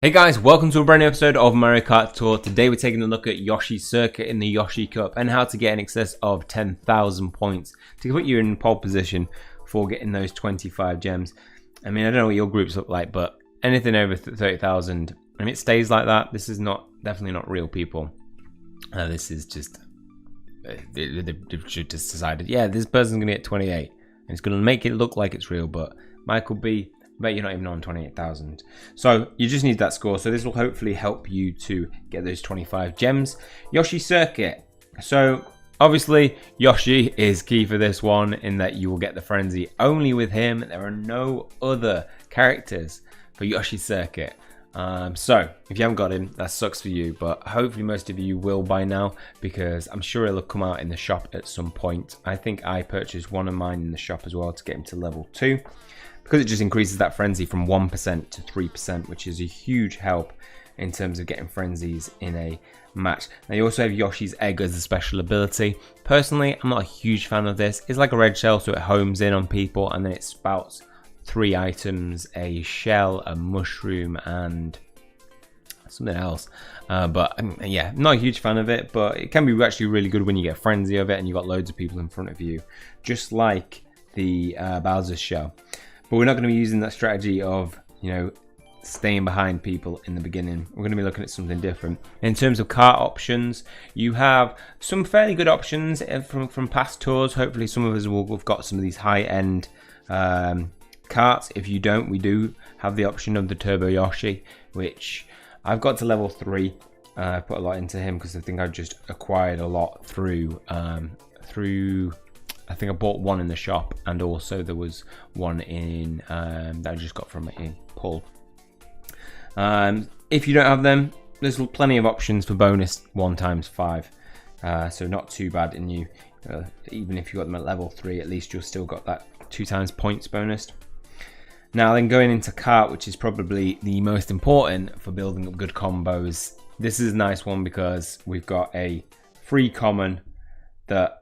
Hey guys, welcome to a brand new episode of Mario Kart Tour. Today we're taking a look at Yoshi Circuit in the Yoshi Cup and how to get in excess of 10,000 points to put you in pole position for getting those 25 gems. I mean, I don't know what your groups look like, but anything over 30,000, I mean, it stays like that. This is definitely not real people. This is just, they should just decided, yeah, this person's going to get 28 and it's going to make it look like it's real, but Michael B, but you're not even on 28,000. So you just need that score. So this will hopefully help you to get those 25 gems. Yoshi Circuit. So obviously Yoshi is key for this one in that you will get the frenzy only with him. There are no other characters for Yoshi Circuit. So if you haven't got him, that sucks for you, but hopefully most of you will by now, because I'm sure it'll come out in the shop at some point. I think I purchased one of mine in the shop as well to get him to level 2. Because it just increases that frenzy from 1% to 3%, which is a huge help in terms of getting frenzies in a match. Now you also have Yoshi's Egg as a special ability. Personally, I'm not a huge fan of this. It's like a red shell, so it homes in on people and then it spouts 3 items, a shell, a mushroom, and something else. But yeah, not a huge fan of it, but it can be actually really good when you get a frenzy of it and you've got loads of people in front of you, just like the Bowser's shell. But we're not going to be using that strategy of, staying behind people in the beginning. We're going to be looking at something different. In terms of kart options, you have some fairly good options from past tours. Hopefully some of us will have got some of these high-end karts. If you don't, we do have the option of the Turbo Yoshi, which I've got to level 3. I put a lot into him because I think I've just acquired a lot through I think I bought one in the shop, and also there was one in that I just got from a pull. If you don't have them, there's plenty of options for bonus 1x5, so not too bad in you. Even if you got them at level 3, at least you've still got that 2x points bonus. Now then, going into kart, which is probably the most important for building up good combos. This is a nice one because we've got a free common that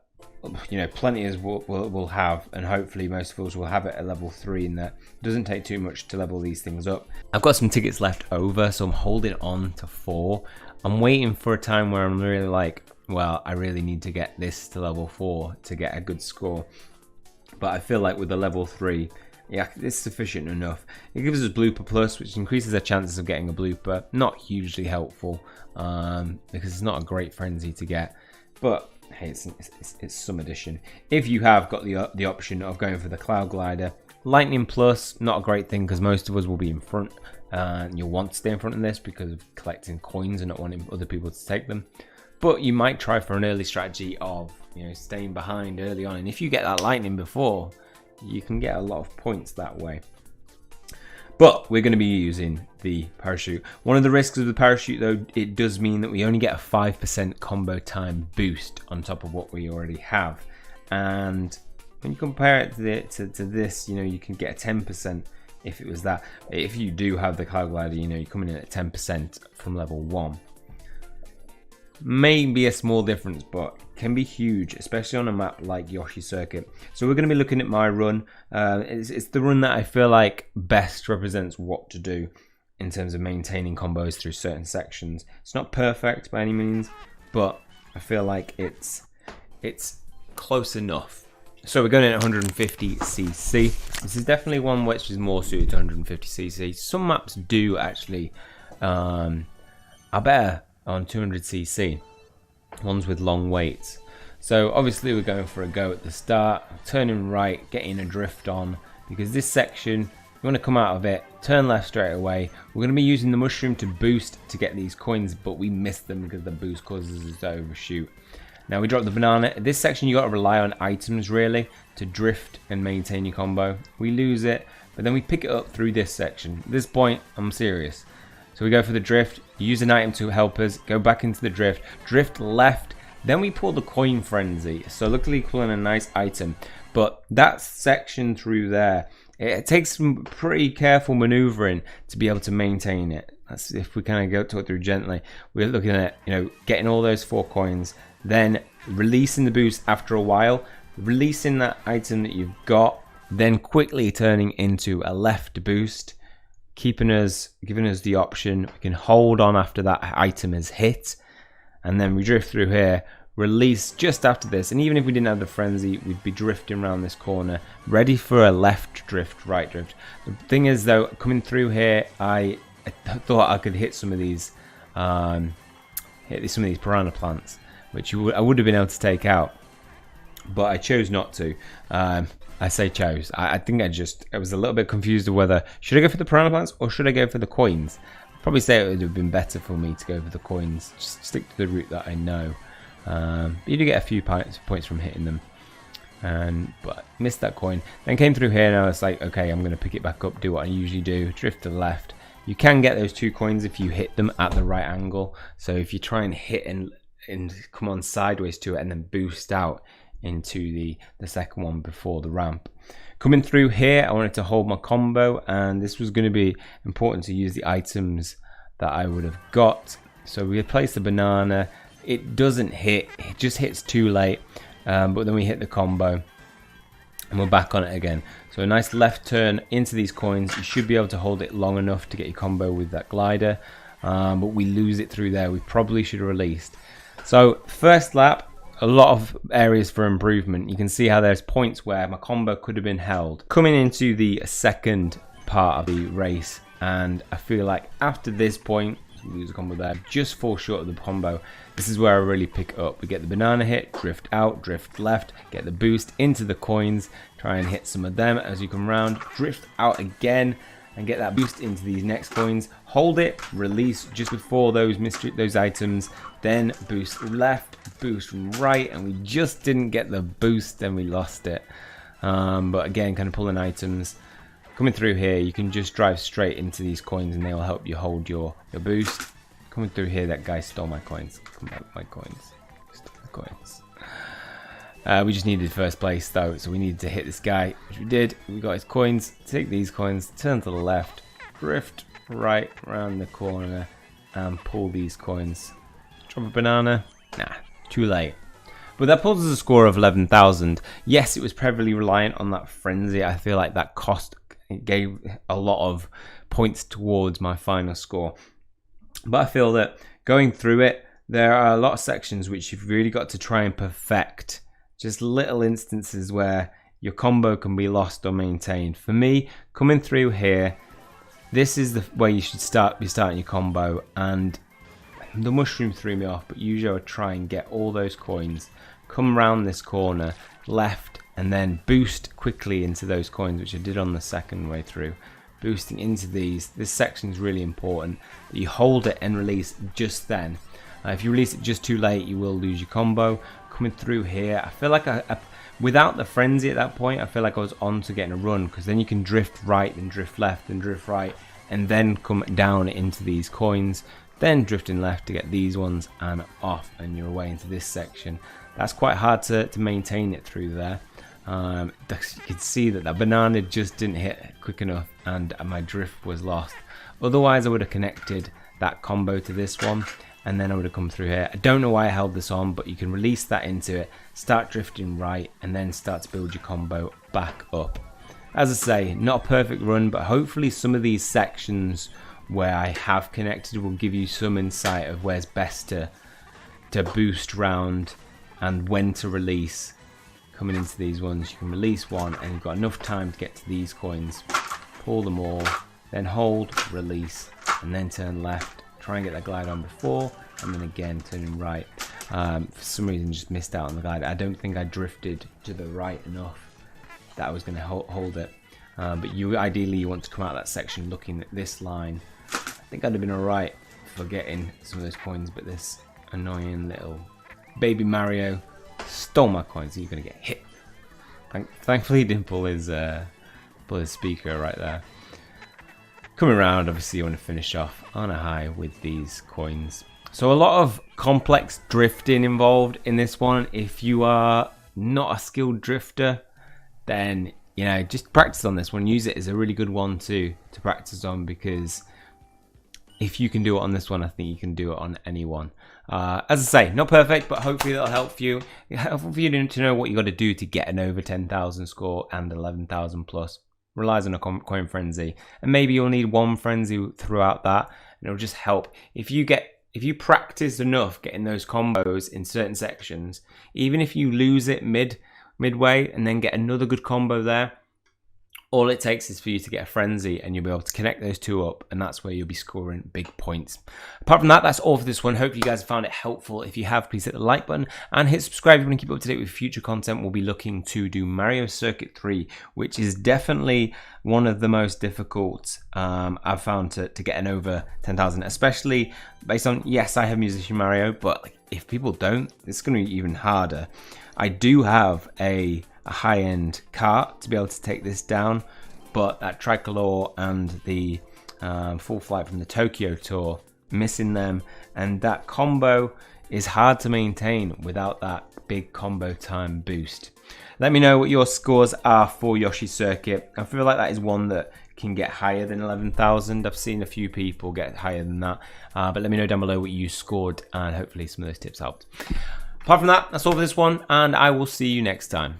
plenty as will have, and hopefully most of us will have it at level 3, and that doesn't take too much to level these things up. I've got some tickets left over, so I'm holding on to 4. I'm waiting for a time where I'm really like, well, I really need to get this to level 4 to get a good score. But I feel like with the level 3, yeah, it's sufficient enough. It gives us blooper plus, which increases our chances of getting a blooper. Not hugely helpful because it's not a great frenzy to get, but hey, it's some addition. If you have got the option of going for the cloud glider, lightning plus, not a great thing because most of us will be in front, and you'll want to stay in front of this because of collecting coins and not wanting other people to take them. But you might try for an early strategy of staying behind early on, and if you get that lightning before, you can get a lot of points that way. But we're going to be using the parachute. One of the risks of the parachute, though, it does mean that we only get a 5% combo time boost on top of what we already have. And when you compare it to this, you can get a 10% if it was that. If you do have the cloud glider, you're coming in at 10% from level 1. Maybe a small difference, but can be huge, especially on a map like Yoshi Circuit. So we're going to be looking at my run. It's the run that I feel like best represents what to do in terms of maintaining combos through certain sections. It's not perfect by any means, but I feel like it's close enough. So we're going in at 150cc. This is definitely one which is more suited to 150cc. Some maps do actually are better on 200cc, ones with long weights. So obviously we're going for a go at the start, turning right, getting a drift on, because this section, you want to come out of it, turn left straight away. We're going to be using the mushroom to boost to get these coins, but we miss them because the boost causes us to overshoot. Now we drop the banana. This section you got to rely on items really to drift and maintain your combo. We lose it, but then we pick it up through this section. At this point, I'm serious. So we go for the drift, use an item to help us, go back into the drift, drift left, then we pull the coin frenzy. So luckily pulling a nice item, but that section through there, it takes some pretty careful maneuvering to be able to maintain it. That's if we kind of go talk through gently. We're looking at, getting all those 4 coins, then releasing the boost after a while, releasing that item that you've got, then quickly turning into a left boost, giving us the option. We can hold on after that item is hit, and then we drift through here, release just after this, and even if we didn't have the frenzy, we'd be drifting around this corner, ready for a left drift, right drift. The thing is though, coming through here, I thought I could hit some of these piranha plants, which I would have been able to take out, but I chose not to. I say chose. I think I was a little bit confused of whether should I go for the piranha plants or should I go for the coins. I'd probably say it would have been better for me to go for the coins, just stick to the route that I know. But you do get a few points from hitting them, but missed that coin. Then came through here and I was like, okay, I'm going to pick it back up, do what I usually do, drift to the left. You can get those 2 coins if you hit them at the right angle. So if you try and hit and come on sideways to it and then boost out into the second one before the ramp. Coming through here, I wanted to hold my combo, and this was going to be important to use the items that I would have got. So we placed the banana. It doesn't hit, it just hits too late, but then we hit the combo and we're back on it again. So a nice left turn into these coins. You should be able to hold it long enough to get your combo with that glider, but we lose it through there. We probably should have released. So first lap, a lot of areas for improvement. You can see how there's points where my combo could have been held. Coming into the second part of the race, and I feel like after this point, lose a combo there, just fall short of the combo. This is where I really pick up. We get the banana hit, drift out, drift left, get the boost into the coins, try and hit some of them as you come round, drift out again and get that boost into these next coins, hold it, release just before those items, then boost left, boost right, and we just didn't get the boost, then we lost it. But again, kind of pulling items. Coming through here, you can just drive straight into these coins and they will help you hold your boost. Coming through here, that guy stole my coins. Come back with my coins. Stole the coins. We just needed first place though, so we needed to hit this guy, which we did. We got his coins. Take these coins, turn to the left, drift right around the corner, and pull these coins. Drop a banana. Nah, too late. But that pulls us a score of 11,000. Yes, it was heavily reliant on that frenzy. I feel like that it gave a lot of points towards my final score. But I feel that going through it, there are a lot of sections which you've really got to try and perfect. Just little instances where your combo can be lost or maintained. For me, coming through here, this is the where you should be starting your combo, and the mushroom threw me off, but usually I would try and get all those coins, come round this corner, left, and then boost quickly into those coins, which I did on the second way through. Boosting into these. This section is really important that you hold it and release just then. If you release it just too late, you will lose your combo. Coming through here, I feel like without the frenzy at that point, I feel like I was on to getting a run, because then you can drift right, then drift left, then drift right, and then come down into these coins, then drifting left to get these ones and off, and you're away into this section. That's quite hard to maintain it through there. You can see that banana just didn't hit quick enough and my drift was lost. Otherwise I would have connected that combo to this one and then I would have come through here. I don't know why I held this on, but you can release that into it, start drifting right, and then start to build your combo back up. As I say, not a perfect run, but hopefully some of these sections where I have connected will give you some insight of where's best to boost round and when to release. Coming into these ones, you can release one and you've got enough time to get to these coins, pull them all, then hold, release, and then turn left, try and get that glide on before, and then again turning right. For some reason just missed out on the glide. I don't think I drifted to the right enough that I was going to hold it. But ideally you want to come out of that section looking at this line. I think I'd have been alright for getting some of those coins, but this annoying little baby Mario stole my coins, so you're going to get hit. Thankfully he didn't pull his speaker right there. Coming around, obviously you want to finish off on a high with these coins. So a lot of complex drifting involved in this one. If you are not a skilled drifter, then just practice on this one. Use it as a really good one to practice on, because if you can do it on this one, I think you can do it on any one. As I say, not perfect, but hopefully that'll help you. Helpful for you to know what you got to do to get an over 10,000 score and 11,000 plus. relies on a coin frenzy, and maybe you'll need one frenzy throughout that, and it'll just help. If you practice enough getting those combos in certain sections, even if you lose it midway and then get another good combo there, all it takes is for you to get a frenzy and you'll be able to connect those two up, and that's where you'll be scoring big points. Apart from that, that's all for this one. Hope you guys found it helpful. If you have, please hit the like button and hit subscribe if you want to keep up to date with future content. We'll be looking to do Mario Circuit 3, which is definitely one of the most difficult I've found to get an over 10,000, especially based on, yes, I have Musician Mario, but like, if people don't, it's going to be even harder. I do have a high-end Kart to be able to take this down, but that Tricolor and the Full Flight from the Tokyo Tour, missing them, and that combo is hard to maintain without that big combo time boost. Let me know what your scores are for Yoshi Circuit. I feel like that is one that can get higher than 11,000. I've seen a few people get higher than that, but let me know down below what you scored, and hopefully some of those tips helped. Apart from that, that's all for this one, and I will see you next time.